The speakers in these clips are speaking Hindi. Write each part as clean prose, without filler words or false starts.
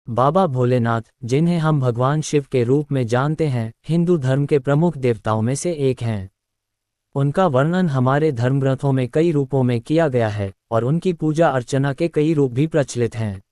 बाबा भोलेनाथ, जिन्हें हम भगवान शिव के रूप में जानते हैं, हिंदू धर्म के प्रमुख देवताओं में से एक हैं। उनका वर्णन हमारे धर्मग्रंथों में कई रूपों में किया गया है और उनकी पूजा अर्चना के कई रूप भी प्रचलित हैं।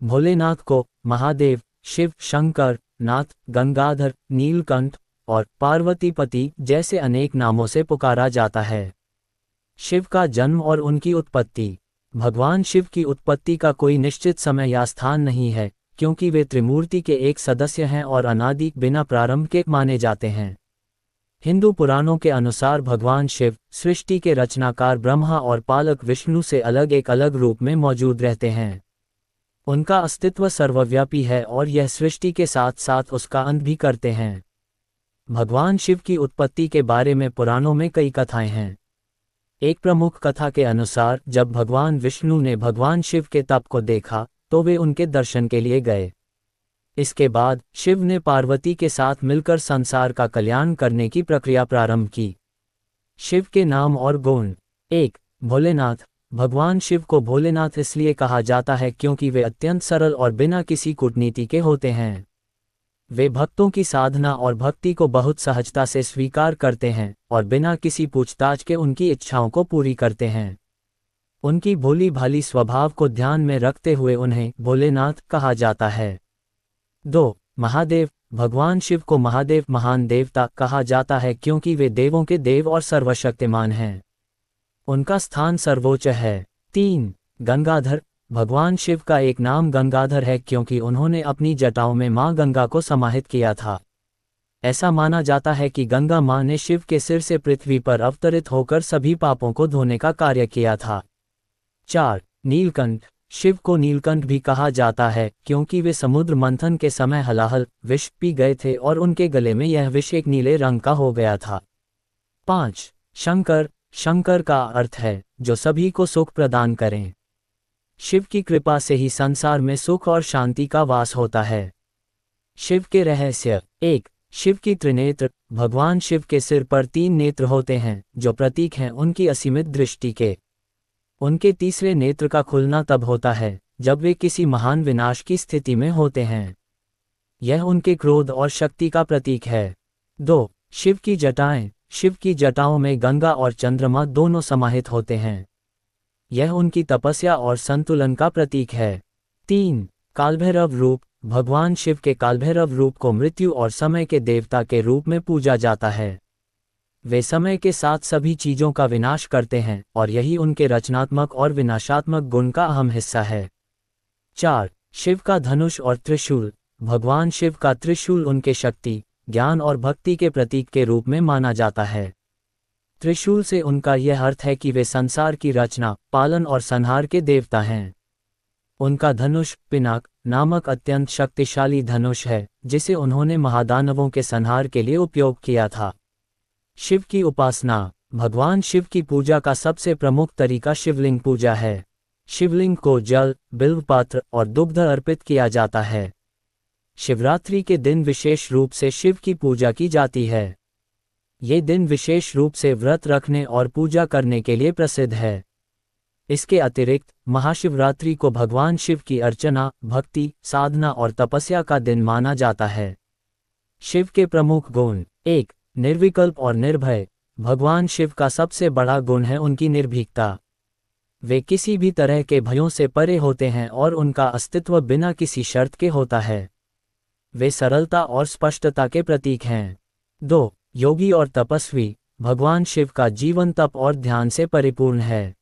भोलेनाथ को महादेव, शिव, शंकर, नाथ, गंगाधर, नीलकंठ और पार्वतीपति जैसे अनेक नामों से पुकारा जाता है। शिव का जन्म और उनकी उत्पत्ति। भगवान शिव की उत्पत्ति का कोई निश्चित समय या स्थान नहीं है, क्योंकि वे त्रिमूर्ति के एक सदस्य हैं और अनादि बिना प्रारंभ के माने जाते हैं। हिंदू पुराणों के अनुसार भगवान शिव सृष्टि के रचनाकार ब्रह्मा और पालक विष्णु से अलग एक अलग रूप में मौजूद रहते हैं। उनका अस्तित्व सर्वव्यापी है और यह सृष्टि के साथ साथ उसका अंत भी करते हैं। भगवान शिव की उत्पत्ति के बारे में पुराणों में कई कथाएं हैं। एक प्रमुख कथा के अनुसार जब भगवान विष्णु ने भगवान शिव के तप को देखा तो वे उनके दर्शन के लिए गए। इसके बाद शिव ने पार्वती के साथ मिलकर संसार का कल्याण करने की प्रक्रिया प्रारंभ की। शिव के नाम और गुण। 1. भोलेनाथ। भगवान शिव को भोलेनाथ इसलिए कहा जाता है क्योंकि वे अत्यंत सरल और बिना किसी कूटनीति के होते हैं। वे भक्तों की साधना और भक्ति को बहुत सहजता से स्वीकार करते हैं और बिना किसी पूछताछ के उनकी इच्छाओं को पूरी करते हैं। उनकी भोली भाली स्वभाव को ध्यान में रखते हुए उन्हें भोलेनाथ कहा जाता है। 2. महादेव। भगवान शिव को महादेव, महान देवता, कहा जाता है क्योंकि वे देवों के देव और सर्वशक्तिमान हैं। उनका स्थान सर्वोच्च है। 3. गंगाधर। भगवान शिव का एक नाम गंगाधर है क्योंकि उन्होंने अपनी जटाओं में मां गंगा को समाहित किया था। ऐसा माना जाता है कि गंगा मां ने शिव के सिर से पृथ्वी पर अवतरित होकर सभी पापों को धोने का कार्य किया था। 4. नीलकंठ। शिव को नीलकंठ भी कहा जाता है क्योंकि वे समुद्र मंथन के समय हलाहल विष पी गए थे और उनके गले में यह विष एक नीले रंग का हो गया था। 5. शंकर। शंकर का अर्थ है जो सभी को सुख प्रदान करें। शिव की कृपा से ही संसार में सुख और शांति का वास होता है। शिव के रहस्य। 1. शिव की त्रिनेत्र। भगवान शिव के सिर पर 3 नेत्र होते हैं जो प्रतीक हैं उनकी असीमित दृष्टि के। उनके तीसरे नेत्र का खुलना तब होता है जब वे किसी महान विनाश की स्थिति में होते हैं। यह उनके क्रोध और शक्ति का प्रतीक है। 2. शिव की जटाएं। शिव की जटाओं में गंगा और चंद्रमा दोनों समाहित होते हैं। यह उनकी तपस्या और संतुलन का प्रतीक है। 3. कालभैरव रूप। भगवान शिव के कालभैरव रूप को मृत्यु और समय के देवता के रूप में पूजा जाता है। वे समय के साथ सभी चीजों का विनाश करते हैं और यही उनके रचनात्मक और विनाशात्मक गुण का अहम हिस्सा है। 4. शिव का धनुष और त्रिशूल। भगवान शिव का त्रिशूल उनके शक्ति, ज्ञान और भक्ति के प्रतीक के रूप में माना जाता है। त्रिशूल से उनका यह अर्थ है कि वे संसार की रचना, पालन और संहार के देवता हैं। उनका धनुष पिनाक नामक अत्यंत शक्तिशाली धनुष है जिसे उन्होंने महादानवों के संहार के लिए उपयोग किया था। शिव की उपासना। भगवान शिव की पूजा का सबसे प्रमुख तरीका शिवलिंग पूजा है। शिवलिंग को जल, बिल्वपत्र और दुग्ध अर्पित किया जाता है। शिवरात्रि के दिन विशेष रूप से शिव की पूजा की जाती है। ये दिन विशेष रूप से व्रत रखने और पूजा करने के लिए प्रसिद्ध है। इसके अतिरिक्त महाशिवरात्रि को भगवान शिव की अर्चना, भक्ति, साधना और तपस्या का दिन माना जाता है। शिव के प्रमुख गुण। 1. निर्विकल्प और निर्भय। भगवान शिव का सबसे बड़ा गुण है उनकी निर्भीकता। वे किसी भी तरह के भयों से परे होते हैं और उनका अस्तित्व बिना किसी शर्त के होता है। वे सरलता और स्पष्टता के प्रतीक हैं। 2. योगी और तपस्वी। भगवान शिव का जीवन तप और ध्यान से परिपूर्ण है।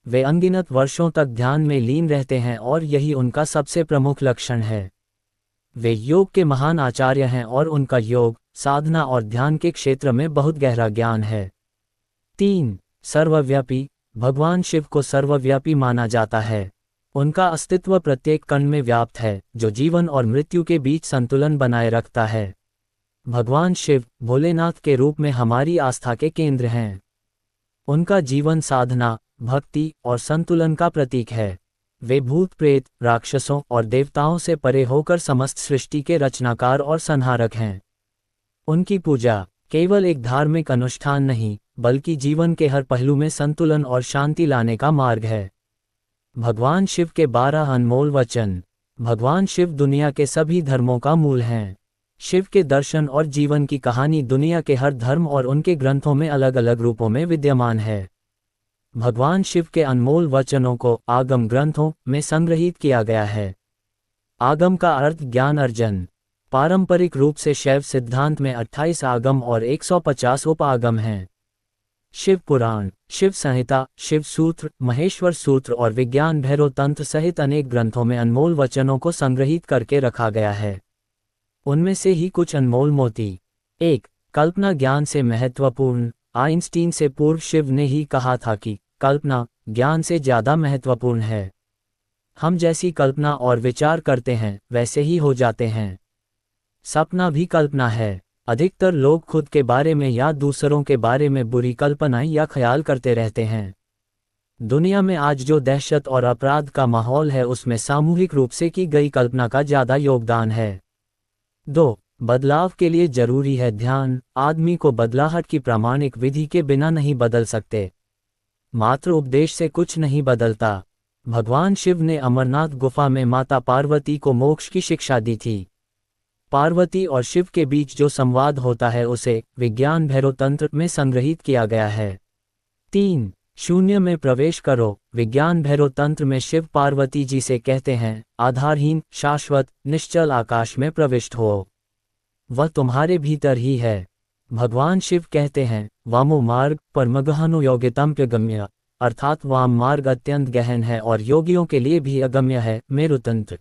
वे अनगिनत वर्षों तक ध्यान में लीन रहते हैं और यही उनका सबसे प्रमुख लक्षण है। वे योग के महान आचार्य हैं और उनका योग, साधना और ध्यान के क्षेत्र में बहुत गहरा ज्ञान है। 3. सर्वव्यापी। भगवान शिव को सर्वव्यापी माना जाता है। उनका अस्तित्व प्रत्येक कण में व्याप्त है जो जीवन और मृत्यु के बीच संतुलन बनाए रखता है। भगवान शिव भोलेनाथ के रूप में हमारी आस्था के केंद्र हैं। उनका जीवन साधना, भक्ति और संतुलन का प्रतीक है। वे भूत प्रेत, राक्षसों और देवताओं से परे होकर समस्त सृष्टि के रचनाकार और संहारक हैं। उनकी पूजा केवल एक धार्मिक अनुष्ठान नहीं बल्कि जीवन के हर पहलू में संतुलन और शांति लाने का मार्ग है। भगवान शिव के 12 अनमोल वचन। भगवान शिव दुनिया के सभी धर्मों का मूल हैं। शिव के दर्शन और जीवन की कहानी दुनिया के हर धर्म और उनके ग्रंथों में अलग अलग रूपों में विद्यमान है। भगवान शिव के अनमोल वचनों को आगम ग्रंथों में संग्रहित किया गया है। आगम का अर्थ ज्ञान अर्जन। पारंपरिक रूप से शैव सिद्धांत में 28 आगम और 150 उपागम हैं। शिव पुराण, शिव संहिता, शिव सूत्र, महेश्वर सूत्र और विज्ञान भैरव तंत्र सहित अनेक ग्रंथों में अनमोल वचनों को संग्रहित करके रखा गया है। उनमें से ही कुछ अनमोल मोती। 1. कल्पना ज्ञान से महत्वपूर्ण। आइंस्टीन से पूर्व शिव ने ही कहा था कि कल्पना ज्ञान से ज्यादा महत्वपूर्ण है। हम जैसी कल्पना और विचार करते हैं वैसे ही हो जाते हैं। सपना भी कल्पना है। अधिकतर लोग खुद के बारे में या दूसरों के बारे में बुरी कल्पनाएं या ख्याल करते रहते हैं। दुनिया में आज जो दहशत और अपराध का माहौल है उसमें सामूहिक रूप से की गई कल्पना का ज्यादा योगदान है। 2. बदलाव के लिए जरूरी है ध्यान। आदमी को बदलाहट की प्रामाणिक विधि के बिना नहीं बदल सकते। मात्र उपदेश से कुछ नहीं बदलता। भगवान शिव ने अमरनाथ गुफा में माता पार्वती को मोक्ष की शिक्षा दी थी। पार्वती और शिव के बीच जो संवाद होता है उसे विज्ञान भैरव तंत्र में संग्रहित किया गया है। 3. शून्य में प्रवेश करो। विज्ञान भैरव तंत्र में शिव पार्वती जी से कहते हैं, आधारहीन, शाश्वत, निश्चल आकाश में प्रविष्ट हो। वह तुम्हारे भीतर ही है। भगवान शिव कहते हैं, वामो मार्ग परमगहनो योगितम्य गम्य, अर्थात वाम मार्ग अत्यंत गहन है और योगियों के लिए भी अगम्य है। मेरुतंत्र।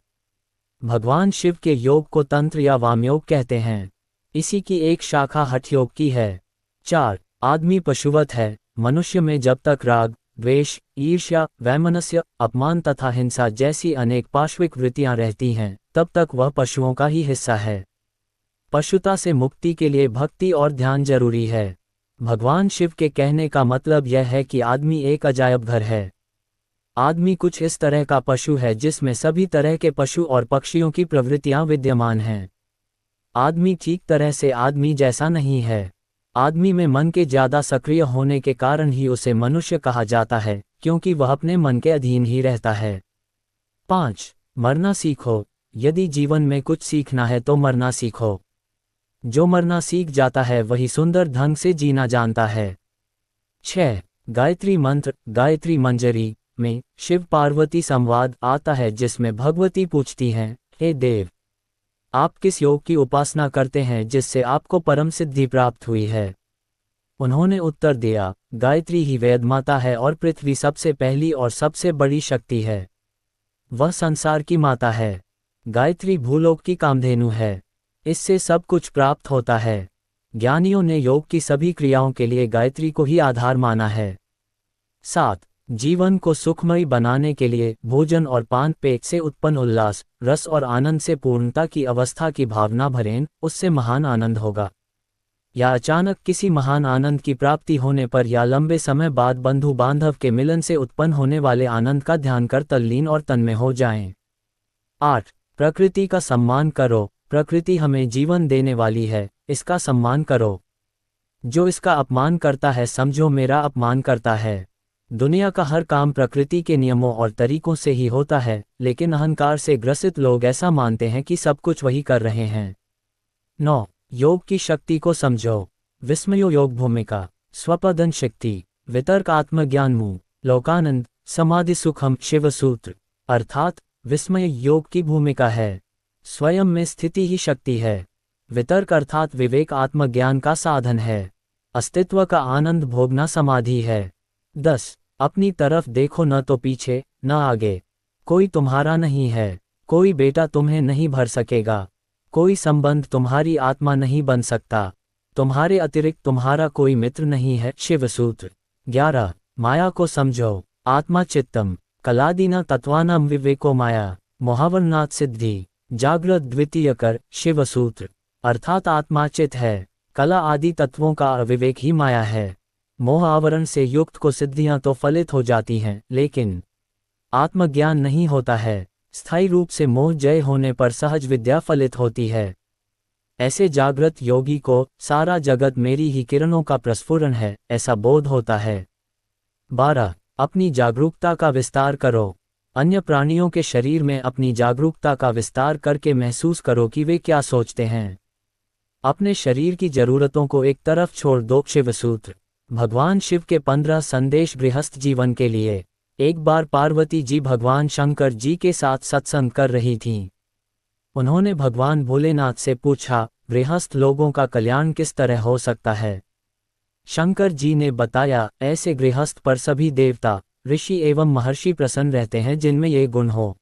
भगवान शिव के योग को तंत्र या वामयोग कहते हैं। इसी की एक शाखा हठ योग की है। 4. आदमी पशुवत है। मनुष्य में जब तक राग, द्वेष, ईर्ष्या, वैमनस्य, अपमान तथा हिंसा जैसी अनेक पाश्विक वृत्तियां रहती हैं, तब तक वह पशुओं का ही हिस्सा है। पशुता से मुक्ति के लिए भक्ति और ध्यान जरूरी है। भगवान शिव के कहने का मतलब यह है कि आदमी एक अजायब घर है। आदमी कुछ इस तरह का पशु है जिसमें सभी तरह के पशु और पक्षियों की प्रवृत्तियां विद्यमान हैं। आदमी ठीक तरह से आदमी जैसा नहीं है। आदमी में मन के ज्यादा सक्रिय होने के कारण ही उसे मनुष्य कहा जाता है, क्योंकि वह अपने मन के अधीन ही रहता है। 5. मरना सीखो। यदि जीवन में कुछ सीखना है तो मरना सीखो। जो मरना सीख जाता है वही सुंदर ढंग से जीना जानता है। 6. गायत्री मंत्र। गायत्री मंजरी में शिव पार्वती संवाद आता है जिसमें भगवती पूछती हैं, हे देव, आप किस योग की उपासना करते हैं जिससे आपको परम सिद्धि प्राप्त हुई है? उन्होंने उत्तर दिया, गायत्री ही वेद माता है और पृथ्वी सबसे पहली और सबसे बड़ी शक्ति है। वह संसार की माता है। गायत्री भूलोक की कामधेनु है। इससे सब कुछ प्राप्त होता है। ज्ञानियों ने योग की सभी क्रियाओं के लिए गायत्री को ही आधार माना है। 7. जीवन को सुखमय बनाने के लिए भोजन और पान पेय से उत्पन्न उल्लास, रस और आनंद से पूर्णता की अवस्था की भावना भरें, उससे महान आनंद होगा। या अचानक किसी महान आनंद की प्राप्ति होने पर या लंबे समय बाद बंधु बांधव के मिलन से उत्पन्न होने वाले आनंद का ध्यान कर तल्लीन और तन्मय हो जाएं। 8. प्रकृति का सम्मान करो। प्रकृति हमें जीवन देने वाली है, इसका सम्मान करो। जो इसका अपमान करता है समझो मेरा अपमान करता है। दुनिया का हर काम प्रकृति के नियमों और तरीकों से ही होता है, लेकिन अहंकार से ग्रसित लोग ऐसा मानते हैं कि सब कुछ वही कर रहे हैं। 9. योग की शक्ति को समझो। विस्मयो योग भूमिका, स्वपदन शक्ति, वितर्क आत्मज्ञान मुँह, लोकानंद, समाधि सुखम शिव सूत्र, अर्थात विस्मय योग की भूमिका है। स्वयं में स्थिति ही शक्ति है। वितर्क अर्थात विवेक आत्मज्ञान का साधन है। अस्तित्व का आनंद भोगना समाधि है। 10. अपनी तरफ देखो, न तो पीछे न आगे। कोई तुम्हारा नहीं है। कोई बेटा तुम्हें नहीं भर सकेगा। कोई संबंध तुम्हारी आत्मा नहीं बन सकता। तुम्हारे अतिरिक्त तुम्हारा कोई मित्र नहीं है। शिव सूत्र। 11. माया को समझो। आत्मा चित्तम कलादीना तत्वानाम विवेको माया, मुहावरनाथ सिद्धि, जागृत द्वितीय कर। शिव सूत्र। अर्थात आत्मा चित्त है, कला आदि तत्वों का अविवेक ही माया है। मोह आवरण से युक्त को सिद्धियां तो फलित हो जाती हैं, लेकिन आत्मज्ञान नहीं होता है। स्थायी रूप से मोह जय होने पर सहज विद्या फलित होती है। ऐसे जागृत योगी को सारा जगत मेरी ही किरणों का प्रस्फुरण है, ऐसा बोध होता है। 12. अपनी जागरूकता का विस्तार करो। अन्य प्राणियों के शरीर में अपनी जागरूकता का विस्तार करके महसूस करो कि वे क्या सोचते हैं। अपने शरीर की जरूरतों को एक तरफ छोड़ दो। शिव सूत्र। भगवान शिव के 15 संदेश गृहस्थ जीवन के लिए। एक बार पार्वती जी भगवान शंकर जी के साथ सत्संग कर रही थीं। उन्होंने भगवान भोलेनाथ से पूछा, गृहस्थ लोगों का कल्याण किस तरह हो सकता है? शंकर जी ने बताया, ऐसे गृहस्थ पर सभी देवता, ऋषि एवं महर्षि प्रसन्न रहते हैं जिनमें ये गुण हो।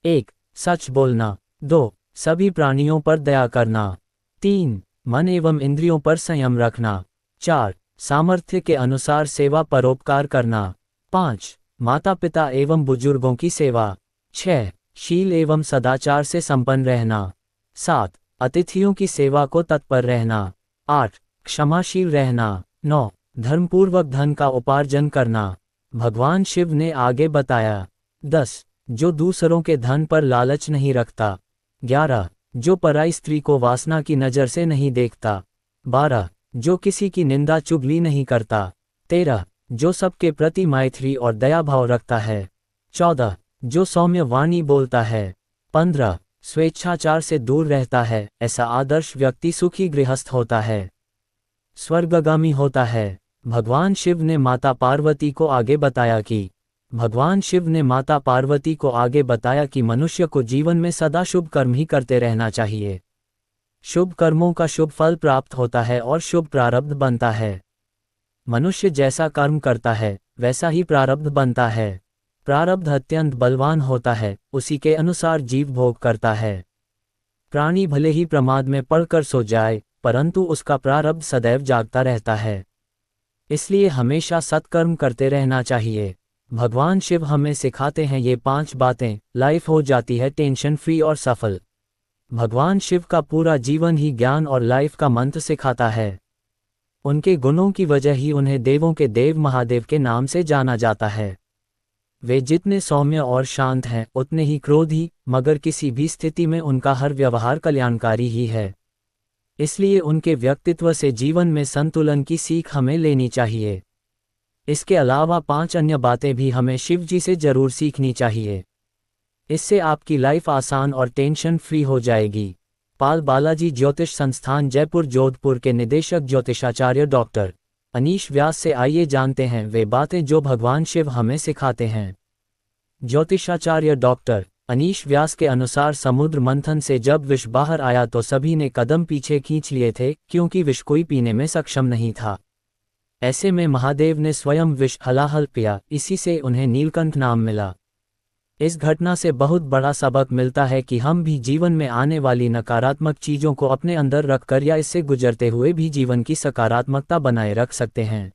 1. सच बोलना। 2. सभी प्राणियों पर दया करना। 3. मन एवं इंद्रियों पर संयम रखना। 4. सामर्थ्य के अनुसार सेवा परोपकार करना। 5. माता पिता एवं बुजुर्गों की सेवा। 6. शील एवं सदाचार से संपन्न रहना। 7. अतिथियों की सेवा को तत्पर रहना। 8. क्षमाशील रहना। 9. धर्मपूर्वक धन का उपार्जन करना। भगवान शिव ने आगे बताया, 10. जो दूसरों के धन पर लालच नहीं रखता। 11. जो पराई स्त्री को वासना की नज़र से नहीं देखता। 12. जो किसी की निंदा चुगली नहीं करता। 13. जो सबके प्रति मैत्री और दया भाव रखता है। 14. जो सौम्य वाणी बोलता है। 15. स्वेच्छाचार से दूर रहता है। ऐसा आदर्श व्यक्ति सुखी गृहस्थ होता है, स्वर्गगामी होता है। भगवान शिव ने माता पार्वती को आगे बताया कि मनुष्य को जीवन में सदा शुभ कर्म ही करते रहना चाहिए। शुभ कर्मों का शुभ फल प्राप्त होता है और शुभ प्रारब्ध बनता है। मनुष्य जैसा कर्म करता है वैसा ही प्रारब्ध बनता है। प्रारब्ध अत्यंत बलवान होता है, उसी के अनुसार जीव भोग करता है। प्राणी भले ही प्रमाद में पड़कर सो जाए, परंतु उसका प्रारब्ध सदैव जागता रहता है। इसलिए हमेशा सत्कर्म करते रहना चाहिए। भगवान शिव हमें सिखाते हैं ये 5 बातें, लाइफ हो जाती है टेंशन फ्री और सफल। भगवान शिव का पूरा जीवन ही ज्ञान और लाइफ का मंत्र सिखाता है। उनके गुणों की वजह ही उन्हें देवों के देव महादेव के नाम से जाना जाता है। वे जितने सौम्य और शांत हैं उतने ही क्रोधी, मगर किसी भी स्थिति में उनका हर व्यवहार कल्याणकारी ही है। इसलिए उनके व्यक्तित्व से जीवन में संतुलन की सीख हमें लेनी चाहिए। इसके अलावा 5 अन्य बातें भी हमें शिव जी से जरूर सीखनी चाहिए। इससे आपकी लाइफ आसान और टेंशन फ्री हो जाएगी। पाल बालाजी ज्योतिष संस्थान जयपुर जोधपुर के निदेशक ज्योतिषाचार्य डॉक्टर अनीश व्यास से आइए जानते हैं वे बातें जो भगवान शिव हमें सिखाते हैं। ज्योतिषाचार्य डॉक्टर अनीश व्यास के अनुसार समुद्र मंथन से जब विष बाहर आया तो सभी ने कदम पीछे खींच लिए थे, क्योंकि विष कोई पीने में सक्षम नहीं था। ऐसे में महादेव ने स्वयं विष हलाहल पिया, इसी से उन्हें नीलकंठ नाम मिला। इस घटना से बहुत बड़ा सबक मिलता है कि हम भी जीवन में आने वाली नकारात्मक चीज़ों को अपने अंदर रखकर या इससे गुजरते हुए भी जीवन की सकारात्मकता बनाए रख सकते हैं।